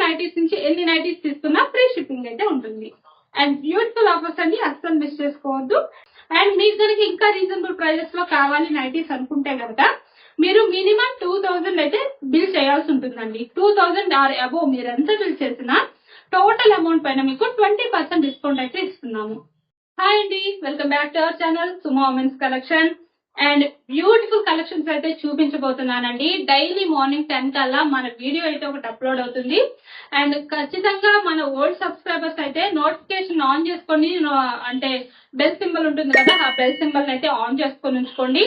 Nighties నుంచి ఎన్ని nighties తీసుకున్నా ఫ్రీ షిప్పింగ్ అయితే ఉంటుంది. అండ్ బ్యూటిఫుల్ ఆఫర్స్ అండి, అస్సలు మిస్ చేసుకోవద్దు. అండ్ మీకు కనుక ఇంకా రీజనబుల్ ప్రైజెస్ లో కావాలి నైటీస్ అనుకుంటే కనుక మీరు మినిమం 2000 అయితే బిల్ చేయాల్సి ఉంటుందండి. 2000 ఆర్ అబోవ్ మీరు ఎంత బిల్ చేసినా టోటల్ అమౌంట్ పైన మీకు 20% డిస్కౌంట్ అయితే ఇస్తున్నాము. హాయ్ అండి, welcome back to our channel Sumo women's collection. And beautiful collections అయితే చూపించబోతున్నానండి. డైలీ మార్నింగ్ 10 కల్లా మన వీడియో అయితే ఒకటి అప్లోడ్ అవుతుంది. అండ్ ఖచ్చితంగా మన ఓల్డ్ సబ్స్క్రైబర్స్ అయితే నోటిఫికేషన్ ఆన్ చేసుకొని, అంటే బెల్ సింబల్ ఉంటుంది కదా, ఆ బెల్ సింబల్ అయితే ఆన్ చేసుకొని ఉంచుకోండి.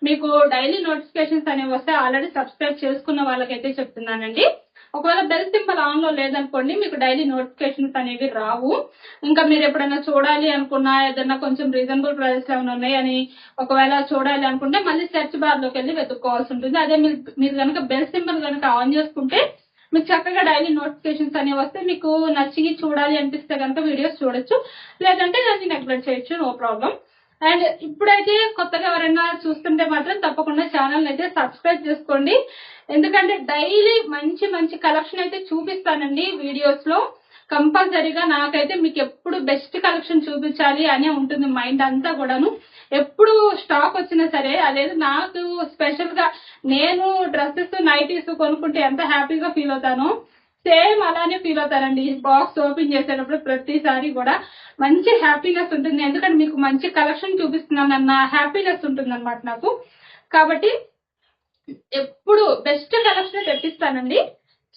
మీకు డైలీ నోటిఫికేషన్స్ అనేవి వస్తే ఆల్రెడీ సబ్స్క్రైబ్ చేసుకున్న వాళ్ళకైతే చెప్తున్నానండి. ఒకవేళ బెల్ సింబల్ ఆన్ లో లేదనుకోండి, మీకు డైలీ నోటిఫికేషన్స్ అనేవి రావు. ఇంకా మీరు ఎప్పుడైనా చూడాలి అనుకున్నా, ఏదైనా కొంచెం రీజనబుల్ ప్రైస్ ఏమైనా ఉన్నాయని ఒకవేళ చూడాలి అనుకుంటే మళ్ళీ సెర్చ్ బార్ లోకి వెళ్ళి వెతుక్కోవాల్సి ఉంటుంది. అదే మీరు కనుక బెల్ సింబల్ కనుక ఆన్ చేసుకుంటే మీకు చక్కగా డైలీ నోటిఫికేషన్స్ అనేవి వస్తే మీకు నచ్చి చూడాలి అనిపిస్తే కనుక వీడియోస్ చూడొచ్చు, లేదంటే దాన్ని నెగ్లెక్ట్ చేయొచ్చు, నో ప్రాబ్లం. అండ్ ఇప్పుడైతే కొత్తగా ఎవరైనా చూస్తుంటే మాత్రం తప్పకుండా ఛానల్ అయితే సబ్స్క్రైబ్ చేసుకోండి. ఎందుకంటే డైలీ మంచి మంచి కలెక్షన్ అయితే చూపిస్తానండి వీడియోస్ లో. కంపల్సరీగా నాకైతే మీకు ఎప్పుడు బెస్ట్ కలెక్షన్ చూపించాలి అనే ఉంటుంది మైండ్ అంతా కూడాను. ఎప్పుడు స్టాక్ వచ్చినా సరే, అదేదో నాకు స్పెషల్ గా నేను డ్రెస్సెస్ నైటీస్ కొనుక్కుంటే ఎంత హ్యాపీగా ఫీల్ అవుతానో సేమ్ అలానే ఫీల్ అవుతారండి. బాక్స్ ఓపెన్ చేసేటప్పుడు ప్రతిసారి కూడా మంచి హ్యాపీనెస్ ఉంటుంది. ఎందుకంటే మీకు మంచి కలెక్షన్ చూపిస్తున్నానన్న హ్యాపీనెస్ ఉంటుంది అనమాట నాకు. కాబట్టి ఎప్పుడు బెస్ట్ కలెక్షన్ తెప్పిస్తానండి.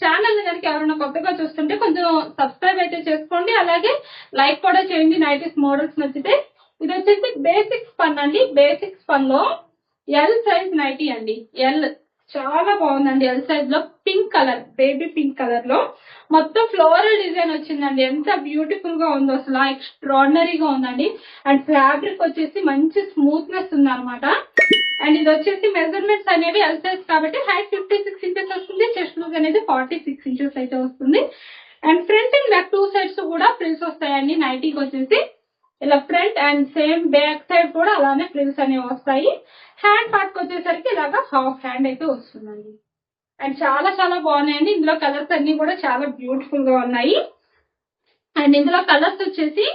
ఛానల్ కనుక ఎవరైనా కొత్తగా చూస్తుంటే కొంచెం సబ్స్క్రైబ్ అయితే చేసుకోండి, అలాగే లైక్ కూడా చేయండి నైటీస్ మోడల్స్ నచ్చితే. ఇది వచ్చేసి బేసిక్స్ పన్ అండి. బేసిక్స్ పన్ లో ఎల్ సైజ్ నైటీ అండి. ఎల్ చాలా బాగుందండి. ఎల్ సైజ్ లో pink colour, baby pink colour లో మొత్తం ఫ్లోరల్ డిజైన్ వచ్చిందండి. ఎంత బ్యూటిఫుల్ గా ఉందో, అసలు ఎక్స్ట్రాడినరీగా ఉందండి. అండ్ ఫ్యాబ్రిక్ వచ్చేసి మంచి స్మూత్నెస్ ఉంది అనమాట. అండ్ ఇది వచ్చేసి మెజర్మెంట్స్ అనేవి ఎల్ సైజ్ కాబట్టి హైట్ 56 ఇంచెస్ వస్తుంది, చెస్ట్ లూజ్ అనేది 46 ఇంచెస్ అయితే వస్తుంది. And front and back 2 sides కూడా ఫ్రిల్స్ వస్తాయండి. నైటీకి వచ్చేసి ఇలా front and same back side కూడా అలానే ఫ్రిల్స్ అనేవి వస్తాయి. హ్యాండ్ పార్ట్ వచ్చేసరికి ఇలాగా హాఫ్ హ్యాండ్ అయితే వస్తుందండి. అండ్ చాలా చాలా బాగున్నాయండి. ఇందులో కలర్స్ అన్ని కూడా చాలా బ్యూటిఫుల్ గా ఉన్నాయి. అండ్ ఇందులో కలర్స్ వచ్చేసి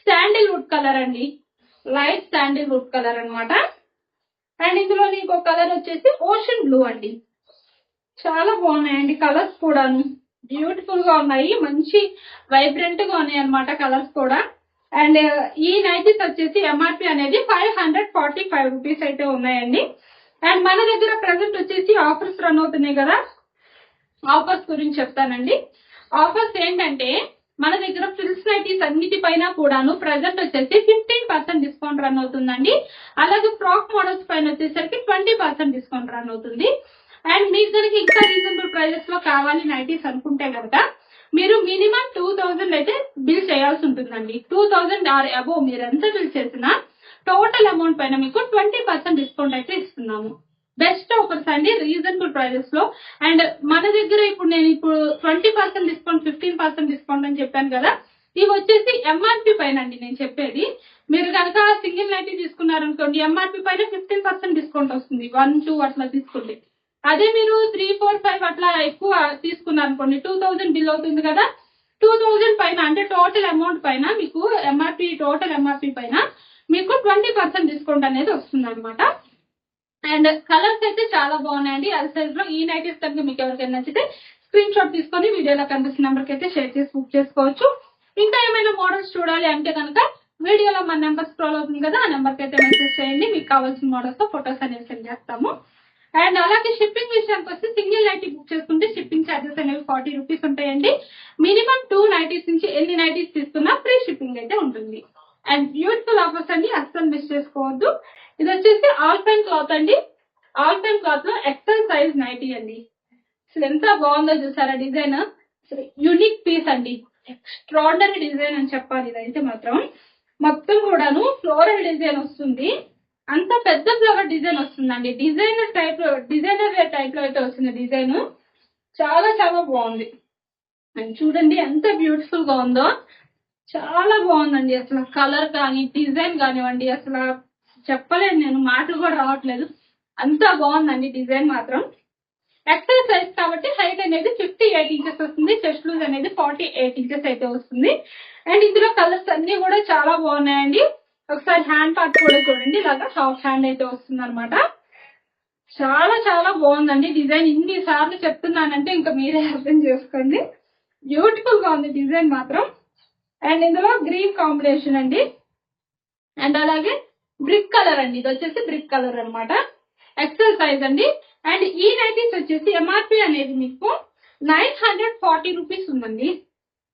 శాండిల్ వుడ్ కలర్ అండి, లైట్ శాండిల్ వుడ్ కలర్ అనమాట. అండ్ ఇందులో ఇంకో కలర్ వచ్చేసి ఓషన్ బ్లూ అండి. చాలా బాగున్నాయండి కలర్స్ కూడాను, బ్యూటిఫుల్ గా ఉన్నాయి, మంచి వైబ్రెంట్ గా ఉన్నాయి అనమాట కలర్స్ కూడా. అండ్ ఈ నైటీస్ వచ్చేసి ఎంఆర్పి అనేది 545 రూపీస్ అయితే ఉన్నాయండి. అండ్ మన దగ్గర ప్రెసెంట్ వచ్చేసి ఆఫర్స్ రన్ అవుతున్నాయి కదా, ఆఫర్స్ గురించి చెప్తానండి. ఆఫర్స్ ఏంటంటే మన దగ్గర ఫ్రిల్స్ నైటీస్ అన్నిటిపైన కూడాను ప్రెసెంట్ వచ్చేసి 15% డిస్కౌంట్ రన్ అవుతుందండి. అలాగే ఫ్రాక్ మోడల్స్ పైన వచ్చేసరికి 20% డిస్కౌంట్ రన్ అవుతుంది. అండ్ మీకు కనుక ఇంకా రీజనబుల్ ప్రైజెస్ లో కావాలి నైటీస్ అనుకుంటే కనుక మీరు మినిమం 2000 అయితే బిల్ చేయాల్సి ఉంటుందండి. 2000 ఆర్ అబోవ్ మీరు ఎంత బిల్ చేసినా టోటల్ అమౌంట్ పైన మీకు 20% డిస్కౌంట్ అయితే ఇస్తున్నాము. బెస్ట్ ఆఫర్స్ అండి, రీజనబుల్ ప్రైజెస్ లో. అండ్ మన దగ్గర నేను ఇప్పుడు 20% డిస్కౌంట్, 15% డిస్కౌంట్ అని చెప్పాను కదా, ఇవి వచ్చేసి ఎంఆర్పి పైన అండి నేను చెప్పేది. మీరు కనుక సింగిల్ నైటీ తీసుకున్నారనుకోండి, ఎంఆర్పి పైన 15% డిస్కౌంట్ వస్తుంది, 1, 2 అట్లా తీసుకుంటే. అదే మీరు 3, 4, 5 అట్లా ఎక్కువ తీసుకున్నారనుకోండి, 2000 బిల్ అవుతుంది కదా. 2000 పైన అంటే టోటల్ అమౌంట్ పైన మీకు ఎంఆర్పి, టోటల్ ఎంఆర్పి పైన మీకు 20% డిస్కౌంట్ అనేది వస్తుంది అనమాట. అండ్ కలర్స్ అయితే చాలా బాగున్నాయండి. ఎల్ సైజ్ లో ఈ నైటీస్ కనుక మీకు ఎవరికైనా నచ్చితే స్క్రీన్ షాట్ తీసుకొని వీడియోలో కనిపిస్తున్న నెంబర్కి అయితే షేర్ చేసి బుక్ చేసుకోవచ్చు. ఇంకా ఏమైనా మోడల్స్ చూడాలి అంటే కనుక వీడియోలో మన నెంబర్ స్క్రోల్ అవుతుంది కదా, ఆ నెంబర్కి అయితే మెసేజ్ చేయండి. మీకు కావాల్సిన మోడల్స్ తో ఫొటోస్ అనేవి సెండ్ చేస్తాము. అండ్ అలాగే షిప్పింగ్ విషయానికి వస్తే సింగిల్ నైటీ బుక్ చేసుకుంటే షిప్పింగ్ ఛార్జెస్ అనేవి 40 రూపీస్ ఉంటాయండి. మినిమం 2 నైటీస్ నుంచి ఎన్ని నైటీస్ తీసుకున్నా ఫ్రీ షిప్పింగ్ అయితే ఉంటుంది. అండ్ బ్యూటిఫుల్ ఆఫర్స్ అండి, అస్సలు మిస్ చేసుకోవద్దు. ఇది వచ్చేసి ఆల్పైన్ క్లాత్ అండి. ఆల్పైన్ క్లాత్ లో ఎక్సెల్ సైజ్ నైటీ అండి. అసలు ఎంత బాగుందో చూసారా డిజైన్, అసలు యూనిక్ పీస్ అండి, ఎక్స్ట్రాడినరీ డిజైన్ అని చెప్పాలి. ఇదైతే మాత్రం మొత్తం కూడాను ఫ్లోరల్ డిజైన్ వస్తుంది, అంత పెద్ద ఫ్లవర్ డిజైన్ వస్తుందండి. డిజైనర్ టైప్ లో అయితే వస్తుంది డిజైన్, చాలా చాలా బాగుంది. అండ్ చూడండి ఎంత బ్యూటిఫుల్ గా ఉందో, చాలా బాగుందండి. అసలు కలర్ కానీ డిజైన్ కానివ్వండి, అసలు చెప్పలేదు, నేను మాటలు కూడా రావట్లేదు, అంతా బాగుందండి డిజైన్ మాత్రం. ఎక్సెల్ సైజ్ కాబట్టి హైట్ అనేది 50 38 ఇంచెస్ వస్తుంది. చెస్ట్ లూజ్ అనేది 48 ఇంచెస్ అయితే వస్తుంది. అండ్ ఇందులో కలర్స్ అన్ని కూడా చాలా బాగున్నాయండి. ఒకసారి హ్యాండ్ పార్ట్ కూడా చూడండి, ఇలాగా హాఫ్ హ్యాండ్ అయితే వస్తుంది అనమాట. చాలా చాలా బాగుందండి డిజైన్. ఇన్ని సార్లు చెప్తున్నానంటే ఇంకా మీరే అర్థం చేసుకోండి. బ్యూటిఫుల్ గా ఉంది డిజైన్ మాత్రం. అండ్ ఇందులో గ్రీన్ కాంబినేషన్ అండి. అండ్ అలాగే బ్రిక్ కలర్ అండి, ఇది వచ్చేసి బ్రిక్ కలర్ అనమాట. ఎక్సెల్ సైజ్ అండి. అండ్ ఈ నైటీస్ వచ్చేసి ఎంఆర్పి అనేది మీకు 940 రూపీస్ ఉందండి.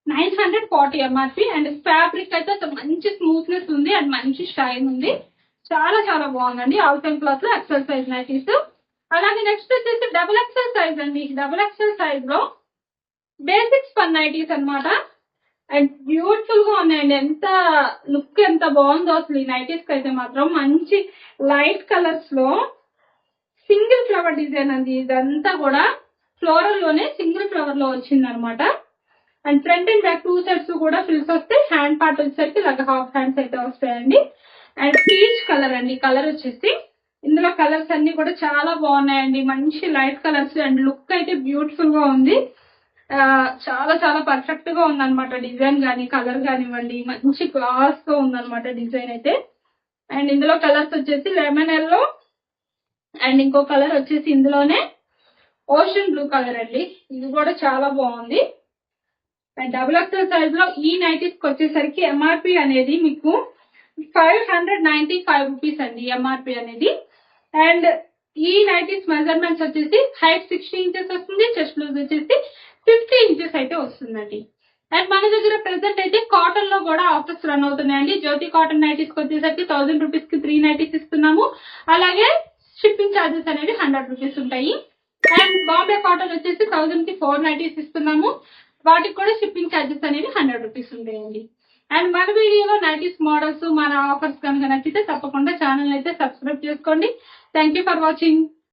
940 ఎంఆర్పి. అండ్ ఫ్యాబ్రిక్ అయితే మంచి స్మూత్నెస్ ఉంది అండ్ మంచి షైన్ ఉంది. చాలా చాలా బాగుందండి. ఆల్సన్ క్లాత్ లో ఎక్సెల్ సైజ్ నైటీస్. అలాగే నెక్స్ట్ వచ్చేసి డబుల్ ఎక్సెల్ సైజ్ అండి. డబుల్ ఎక్సెల్ సైజ్ లో బేసిక్స్ పన్ నైటీస్ అనమాట. అండ్ బ్యూటిఫుల్ గా ఉన్నాయండి. ఎంత లుక్ ఎంత బాగుందో అసలు ఈ నైటీస్ కి అయితే మాత్రం. మంచి లైట్ కలర్స్ లో సింగిల్ ఫ్లవర్ డిజైన్ అండి. ఇదంతా కూడా ఫ్లోరల్ లోనే సింగిల్ ఫ్లవర్ లో వచ్చింది అనమాట. And front and back 2 sides కూడా ఫిల్స్ వస్తాయి. హ్యాండ్ పార్ట్ వచ్చేసరికి ఇలాగ హాఫ్ హ్యాండ్స్ అయితే వస్తాయండి. అండ్ పీచ్ కలర్ అండి. కలర్ వచ్చేసి ఇందులో కలర్స్ అన్ని కూడా చాలా బాగున్నాయండి. మంచి లైట్ కలర్స్ అండ్ లుక్ అయితే బ్యూటిఫుల్ గా ఉంది. చాలా చాలా పర్ఫెక్ట్ గా ఉందన్నమాట. డిజైన్ కానీ కలర్ కానివ్వండి, మంచి క్లాస్ గా ఉందన్నమాట డిజైన్ అయితే. అండ్ ఇందులో కలర్స్ వచ్చేసి లెమన్ ఎల్లో అండ్ ఇంకో కలర్ వచ్చేసి ఇందులోనే ఓషన్ బ్లూ కలర్ అండి. ఇది కూడా చాలా బాగుంది. అండ్ డబుల్ ఎక్సెల్ సైజ్ లో ఈ నైటీస్ కి వచ్చేసరికి ఎంఆర్పి అనేది మీకు 595 రూపీస్ అండి ఎంఆర్పి అనేది. అండ్ ఈ నైటీస్ మెజర్మెంట్స్ వచ్చేసి హైట్ 60 ఇంచెస్ వస్తుంది. చెస్ట్ లూజ్ వచ్చేసి 50 ఇంచెస్ అయితే వస్తుందండి. అండ్ మన దగ్గర ప్రెసెంట్ అయితే కాటన్ లో కూడా ఆఫర్స్ రన్ అవుతున్నాయండి. జ్యోతి కాటన్ నైటీస్ కి వచ్చేసరికి 1000 రూపీస్ కి 3 నైటీస్ ఇస్తున్నాము. అలాగే షిప్పింగ్ ఛార్జెస్ అనేవి 100 రూపీస్ ఉంటాయి. అండ్ బాంబే కాటన్ వచ్చేసి 1000 కి 4 నైటీస్ ఇస్తున్నాము. వాటికి కూడా షిప్పింగ్ ఛార్జెస్ అనేవి 100 రూపీస్ ఉంటాయండి. అండ్ మన వీడియోలో నైటీస్ మోడల్స్ మన ఆఫర్స్ కనుక నచ్చితే తప్పకుండా ఛానల్ అయితే సబ్స్క్రైబ్ చేసుకోండి. Thank you for watching.